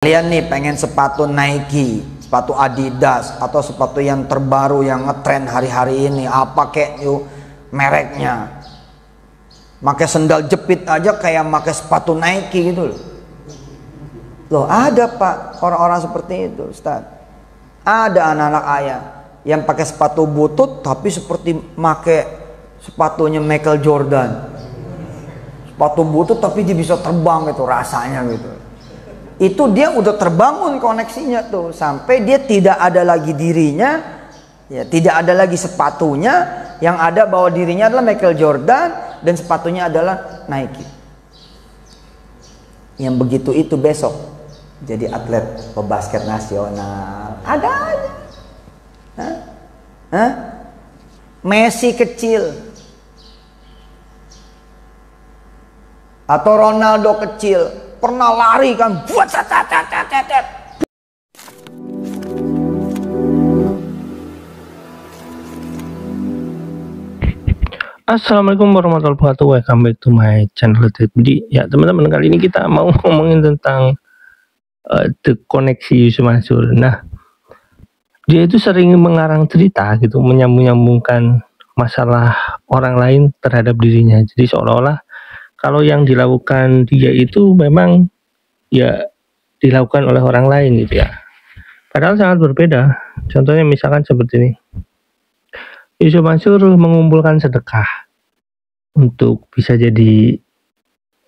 Kalian nih pengen sepatu Nike, sepatu Adidas, atau sepatu yang terbaru yang ngetren hari-hari ini, apa kek yuk mereknya. Pakai sendal jepit aja kayak pakai sepatu Nike gitu loh. Loh ada Pak orang-orang seperti itu Ustaz. Ada anak-anak ayah yang pakai sepatu butut tapi seperti pakai sepatunya Michael Jordan. Sepatu butut tapi dia bisa terbang gitu rasanya gitu. Itu dia udah terbangun koneksinya tuh sampai dia tidak ada lagi dirinya, ya tidak ada lagi sepatunya, yang ada bahwa dirinya adalah Michael Jordan dan sepatunya adalah Nike. Yang begitu itu besok jadi atlet pebasket nasional, ada aja. Hah? Messi kecil atau Ronaldo kecil pernah lari kan buat Assalamualaikum warahmatullahi wabarakatuh. Welcome back to my channel. Jadi ya teman-teman, kali ini kita mau ngomongin tentang the koneksi Yusuf Mansur. Nah, dia itu sering mengarang cerita gitu, menyambung-nyambungkan masalah orang lain terhadap dirinya. Jadi seolah-olah kalau yang dilakukan dia itu memang ya dilakukan oleh orang lain gitu ya. Padahal sangat berbeda. Contohnya misalkan seperti ini. Yusuf Mansur mengumpulkan sedekah untuk bisa jadi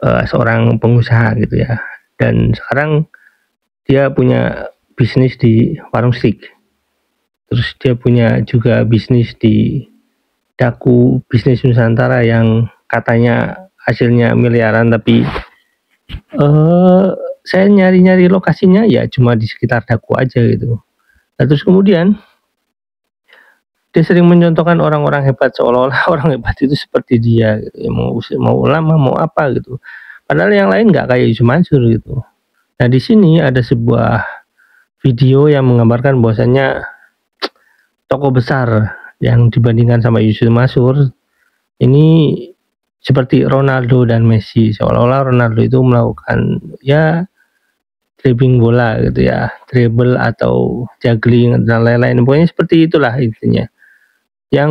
seorang pengusaha gitu ya. Dan sekarang dia punya bisnis di warung steak. Terus dia punya juga bisnis di Daku Bisnis Nusantara yang katanya hasilnya miliaran, tapi saya nyari-nyari lokasinya ya cuma di sekitar Daku aja gitu. Nah, terus kemudian dia sering mencontohkan orang-orang hebat seolah-olah orang hebat itu seperti dia gitu. Ya, mau ulama mau apa gitu. Padahal yang lain nggak kayak Yusuf Mansur gitu. Nah, di sini ada sebuah video yang menggambarkan bahwasannya tokoh besar yang dibandingkan sama Yusuf Mansur ini seperti Ronaldo dan Messi. Seolah-olah Ronaldo itu melakukan ya dribbling bola gitu ya, dribble atau juggling dan lain-lain. Pokoknya seperti itulah intinya. Yang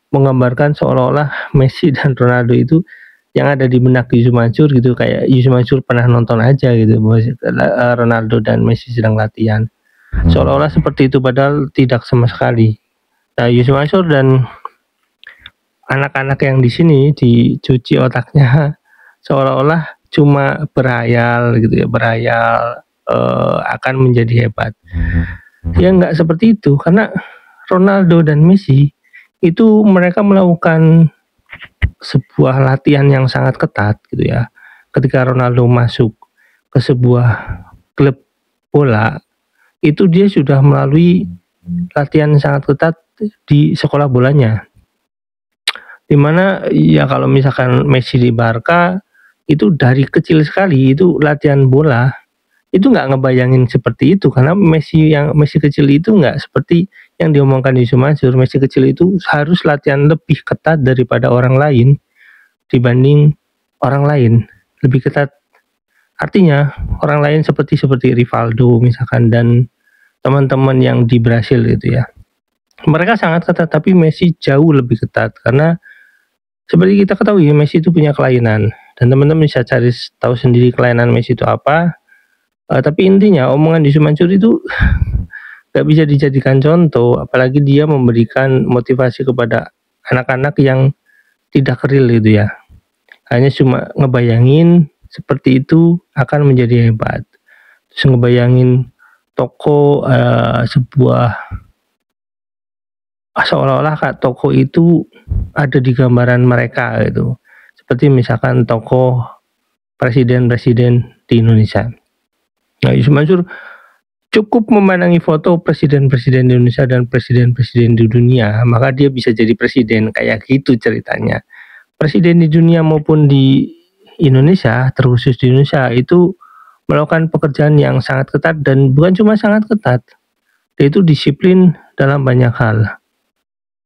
menggambarkan seolah-olah Messi dan Ronaldo itu yang ada di benak Yusuf Mansur gitu, kayak Yusuf Mansur pernah nonton aja gitu bahwa Ronaldo dan Messi sedang latihan. Seolah-olah seperti itu padahal tidak sama sekali. Nah, Yusuf Mansur dan anak-anak yang di sini dicuci otaknya seolah-olah cuma berhayal gitu ya, berhayal akan menjadi hebat. Ya nggak seperti itu, karena Ronaldo dan Messi itu mereka melakukan sebuah latihan yang sangat ketat gitu ya. Ketika Ronaldo masuk ke sebuah klub bola, itu dia sudah melalui latihan yang sangat ketat di sekolah bolanya. Dimana ya kalau misalkan Messi di Barca itu dari kecil sekali itu latihan bola itu nggak ngebayangin seperti itu, karena Messi kecil itu nggak seperti yang diomongkan Yusuf Mansur. Messi kecil itu harus latihan lebih ketat daripada orang lain dibanding orang lain, lebih ketat. Artinya orang lain seperti Rivaldo misalkan dan teman-teman yang di Brasil gitu ya, mereka sangat ketat, tapi Messi jauh lebih ketat karena seperti kita ketahui Messi itu punya kelainan, dan teman-teman bisa cari tahu sendiri kelainan Messi itu apa. Tapi intinya omongan Yusuf Mansur itu gak bisa dijadikan contoh, apalagi dia memberikan motivasi kepada anak-anak yang tidak real gitu ya. Hanya cuma ngebayangin seperti itu akan menjadi hebat. Terus ngebayangin toko sebuah seolah-olah toko itu ada di gambaran mereka gitu. Seperti misalkan tokoh presiden-presiden di Indonesia. Nah, Yusuf Mansur cukup memandangi foto presiden-presiden di Indonesia dan presiden-presiden di dunia, maka dia bisa jadi presiden, kayak gitu ceritanya. Presiden di dunia maupun di Indonesia, terkhusus di Indonesia, itu melakukan pekerjaan yang sangat ketat, dan bukan cuma sangat ketat, dia itu disiplin dalam banyak hal.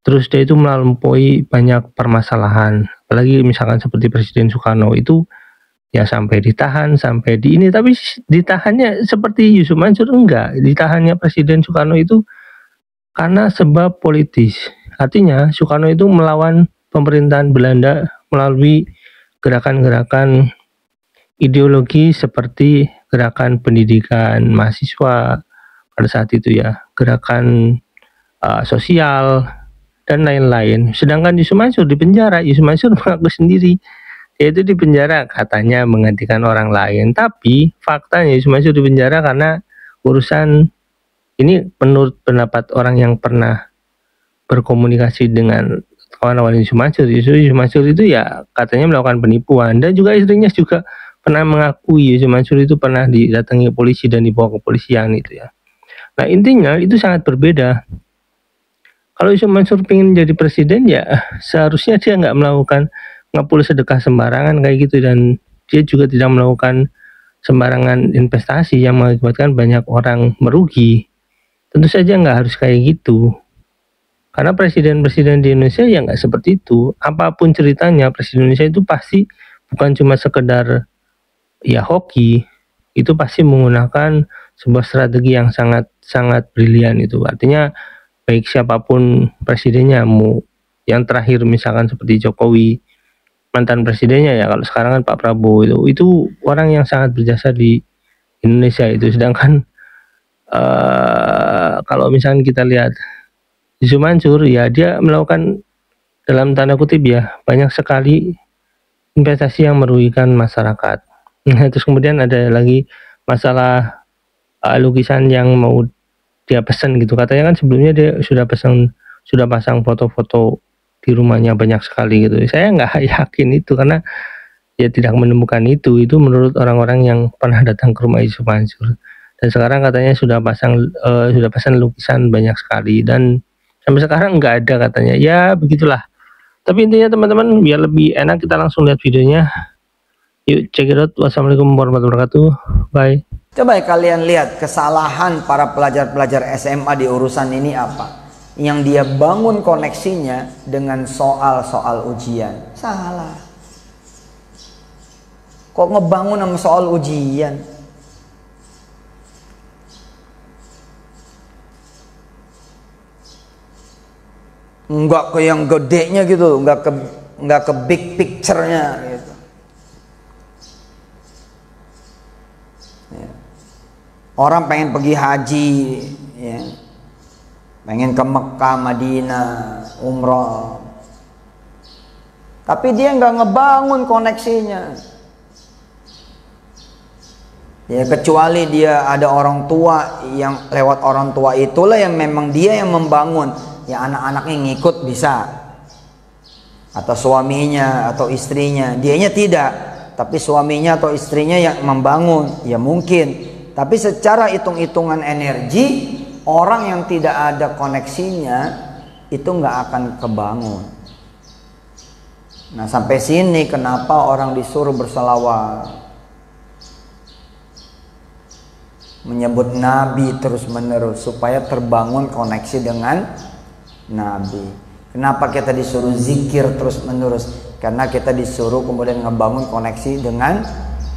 Terus dia itu melampaui banyak permasalahan, apalagi misalkan seperti Presiden Soekarno itu ya sampai ditahan, sampai di ini, tapi ditahannya seperti Yusuf Mansur enggak. Ditahannya Presiden Soekarno itu karena sebab politis. Artinya Soekarno itu melawan pemerintahan Belanda melalui gerakan-gerakan ideologi seperti gerakan pendidikan mahasiswa pada saat itu ya, gerakan sosial dan lain-lain. Sedangkan Yusuf Mansur di penjara. Yusuf Mansur mengaku sendiri yaitu di penjara katanya menggantikan orang lain, tapi faktanya Yusuf Mansur di penjara karena urusan ini. Menurut pendapat orang yang pernah berkomunikasi dengan kawan-kawan Yusuf Mansur itu ya katanya melakukan penipuan, dan juga istrinya juga pernah mengakui Yusuf Mansur itu pernah didatangi polisi dan dibawa ke polisian itu ya. Nah intinya itu sangat berbeda. Kalau Yusuf Mansur ingin jadi presiden ya seharusnya dia nggak melakukan ngepul sedekah sembarangan kayak gitu, dan dia juga tidak melakukan sembarangan investasi yang mengakibatkan banyak orang merugi. Tentu saja nggak harus kayak gitu, karena presiden-presiden di Indonesia ya nggak seperti itu. Apapun ceritanya, presiden Indonesia itu pasti bukan cuma sekedar ya hoki, itu pasti menggunakan sebuah strategi yang sangat brilian itu. Artinya baik siapapun presidennya, mau yang terakhir misalkan seperti Jokowi, mantan presidennya ya, kalau sekarang kan Pak Prabowo, itu orang yang sangat berjasa di Indonesia itu. Sedangkan kalau misalnya kita lihat Yusuf Mansur ya, dia melakukan dalam tanda kutip ya banyak sekali investasi yang merugikan masyarakat. Nah, terus kemudian ada lagi masalah lukisan yang mau dia pesan gitu, katanya kan sebelumnya dia sudah pasang foto-foto di rumahnya banyak sekali gitu. Saya nggak yakin itu, karena ya tidak menemukan itu menurut orang-orang yang pernah datang ke rumah Yusuf Mansur. Dan sekarang katanya sudah pasang lukisan banyak sekali, dan sampai sekarang nggak ada katanya. Ya begitulah. Tapi intinya teman-teman, biar lebih enak kita langsung lihat videonya. Yuk check it out. Wassalamualaikum warahmatullahi wabarakatuh. Bye. Coba kalian lihat kesalahan para pelajar-pelajar SMA di urusan ini apa? Yang dia bangun koneksinya dengan soal-soal ujian. Salah. Kok ngebangun sama soal ujian? Enggak ke yang gedenya gitu, enggak ke big picture-nya gitu. Ya. Orang pengen pergi haji, ya. Pengen ke Mekah, Madinah, umroh, tapi dia nggak ngebangun koneksinya. Ya kecuali dia ada orang tua, yang lewat orang tua itulah yang memang dia yang membangun. Ya anak-anaknya ngikut bisa, atau suaminya atau istrinya. Dianya tidak, tapi suaminya atau istrinya yang membangun. Ya mungkin. Tapi secara hitung-hitungan energi, orang yang tidak ada koneksinya itu nggak akan kebangun. Nah sampai sini kenapa orang disuruh berselawat, menyebut Nabi terus menerus supaya terbangun koneksi dengan Nabi. Kenapa kita disuruh zikir terus menerus? Karena kita disuruh kemudian ngebangun koneksi dengan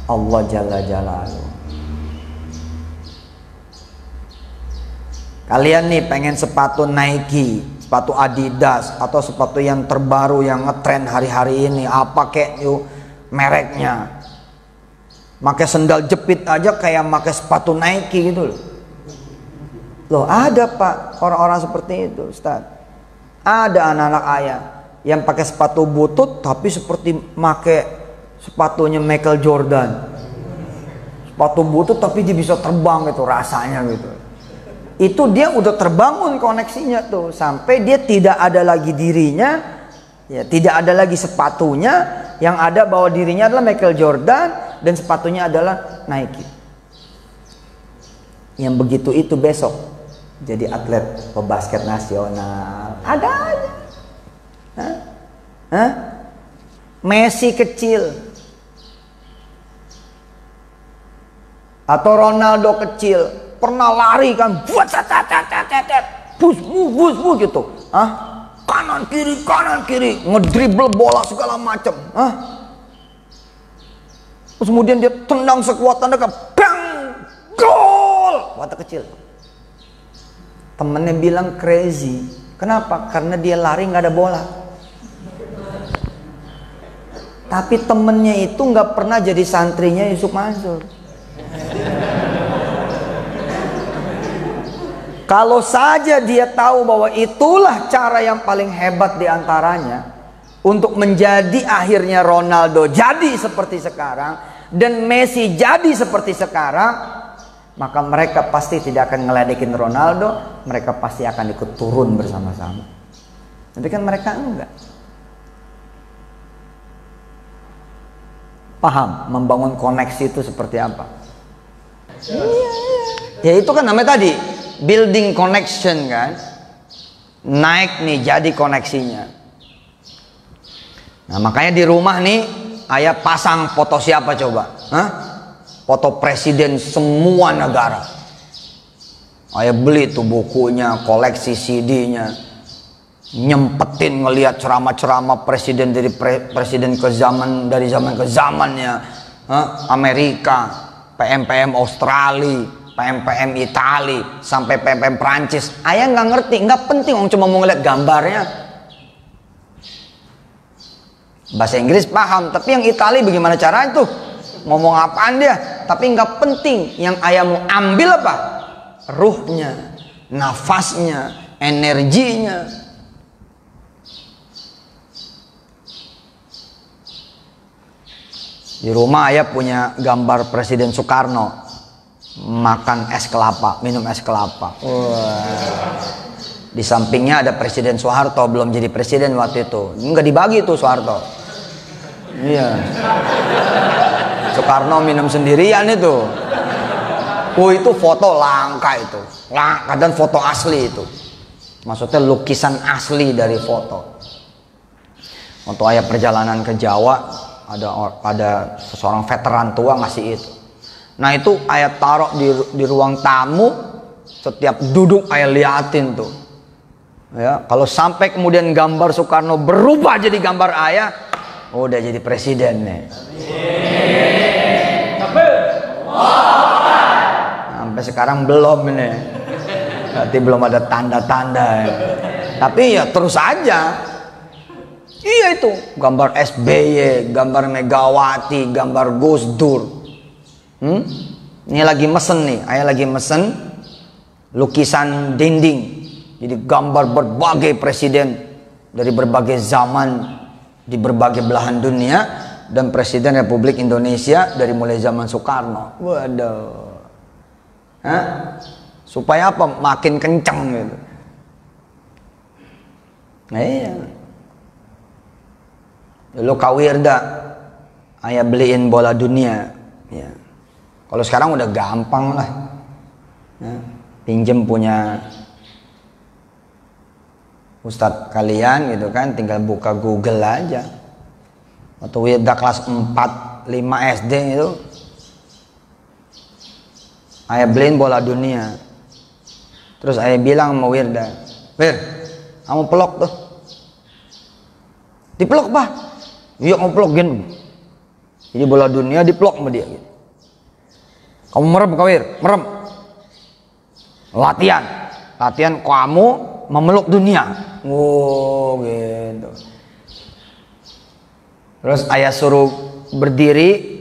Allah Jalla Jalaluhu. Kalian nih pengen sepatu Nike, sepatu Adidas, atau sepatu yang terbaru yang ngetren hari-hari ini, apa kek yuk mereknya, pakai sendal jepit aja kayak pakai sepatu Nike gitu loh. Loh ada pak orang-orang seperti itu Ustaz. Ada anak-anak ayah yang pakai sepatu butut tapi seperti pakai sepatunya Michael Jordan. Sepatu butut tapi dia bisa terbang gitu rasanya gitu. Itu dia udah terbangun koneksinya tuh, sampai dia tidak ada lagi dirinya, ya tidak ada lagi sepatunya, yang ada bahwa dirinya adalah Michael Jordan dan sepatunya adalah Nike. Yang begitu itu besok jadi atlet pebasket nasional. Ada aja. Hah? Messi kecil atau Ronaldo kecil pernah lari kan, buat bus gitu. Kanan kiri ngedribble bola segala macam. Terus kemudian dia tendang sekuat tenaga, bang, gol. Waktu kecil. Temennya bilang crazy. Kenapa? Karena dia lari nggak ada bola. Tapi temennya itu nggak pernah jadi santrinya Yusuf Mansur. Kalau saja dia tahu bahwa itulah cara yang paling hebat diantaranya untuk menjadi akhirnya Ronaldo jadi seperti sekarang dan Messi jadi seperti sekarang, maka mereka pasti tidak akan ngeledekin Ronaldo, mereka pasti akan ikut turun bersama-sama. Tapi kan mereka enggak. Paham membangun koneksi itu seperti apa? Ya itu kan namanya tadi building connection kan. Naik nih jadi koneksinya. Nah makanya di rumah nih ayah pasang foto siapa coba? Hah? Foto presiden semua negara. Ayah beli tuh bukunya, koleksi CD-nya, nyempetin ngelihat ceramah-ceramah presiden dari presiden ke zaman, dari zaman ke zamannya. Amerika, PM-PM Australia, PM-PM Itali, sampai PM-PM Prancis. Ayah nggak ngerti, nggak penting, orang cuma mau ngeliat gambarnya. Bahasa Inggris paham, tapi yang Itali bagaimana caranya tuh? Ngomong apaan dia? Tapi nggak penting, yang ayah mau ambil apa? Ruhnya, nafasnya, energinya. Di rumah ayah punya gambar Presiden Soekarno makan es kelapa, minum es kelapa. Di sampingnya ada Presiden Soeharto, belum jadi presiden waktu itu. Nggak dibagi tuh Soeharto. Iya. Soekarno minum sendirian itu. Itu foto langka itu. Langka dan foto asli itu. Maksudnya lukisan asli dari foto. Waktu ayah perjalanan ke Jawa, ada seseorang veteran tua ngasih itu. Nah itu ayah taruh di ruang tamu, setiap duduk ayah liatin tuh. Ya, kalau sampai kemudian gambar Soekarno berubah jadi gambar ayah, udah jadi presiden nih. Sampai sekarang belum ini. Berarti belum ada tanda-tanda. Tapi ya terus aja. Iya itu, gambar SBY, gambar Megawati, gambar Gus Dur. Ini lagi mesen nih, ayah lagi mesen lukisan dinding. Jadi gambar berbagai presiden dari berbagai zaman di berbagai belahan dunia dan presiden Republik Indonesia dari mulai zaman Soekarno. Waduh. Hah? Supaya apa? Makin kenceng gitu. Nah, iya. Dulu Kawirda ayah beliin bola dunia. Ya. Kalau sekarang udah gampang lah. Ya. Pinjem punya ustadz kalian gitu kan, tinggal buka Google aja. Waktu Wirda kelas 4, 5 SD itu ayah beliin bola dunia. Terus ayah bilang sama Wirda, "Wir, kamu pelok tuh." "Dipelok, Pak." "Iya, kamu pelok gini." Jadi bola dunia dipelok sama dia gitu. "Kamu merem, Kawir, merem." Latihan kamu memeluk dunia. Gitu. Terus ayah suruh berdiri